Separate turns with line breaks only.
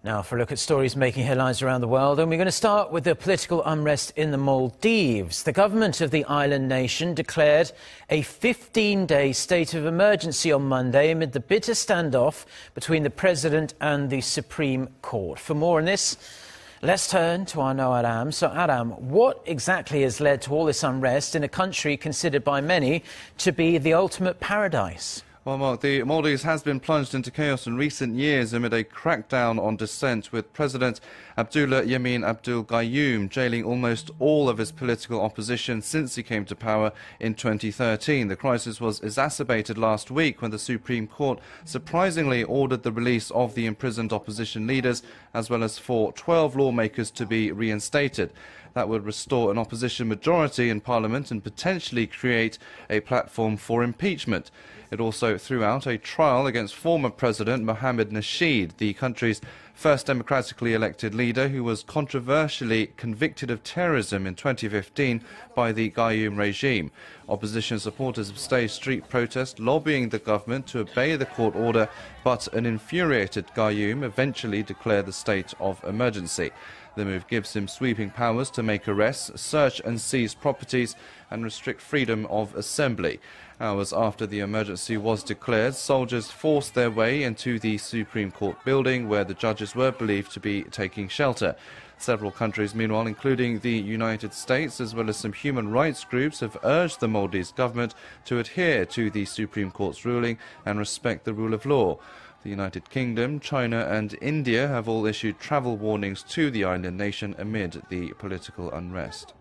Now for a look at stories making headlines around the world, and we're going to start with the political unrest in the Maldives. The government of the island nation declared a 15-day state of emergency on Monday amid the bitter standoff between the president and the Supreme Court. For more on this, let's turn to our Noah Adam. So Adam, what exactly has led to all this unrest in a country considered by many to be the ultimate paradise?
Well, Mark, the Maldives has been plunged into chaos in recent years amid a crackdown on dissent, with President Abdullah Yameen Abdul Gayoom jailing almost all of his political opposition since he came to power in 2013. The crisis was exacerbated last week when the Supreme Court surprisingly ordered the release of the imprisoned opposition leaders, as well as for 12 lawmakers to be reinstated. That would restore an opposition majority in Parliament and potentially create a platform for impeachment. It also threw out a trial against former President Mohamed Nasheed, the country's first democratically elected leader, who was controversially convicted of terrorism in 2015 by the Gayoom regime. Opposition supporters have staged street protests lobbying the government to obey the court order, but an infuriated Gayoom eventually declared the state of emergency. The move gives him sweeping powers to make arrests, search and seize properties and restrict freedom of assembly. Hours after the emergency was declared, soldiers forced their way into the Supreme Court building, where the judges were believed to be taking shelter. Several countries, meanwhile, including the United States, as well as some human rights groups, have urged the Maldives government to adhere to the Supreme Court's ruling and respect the rule of law. The United Kingdom, China and India have all issued travel warnings to the island nation amid the political unrest.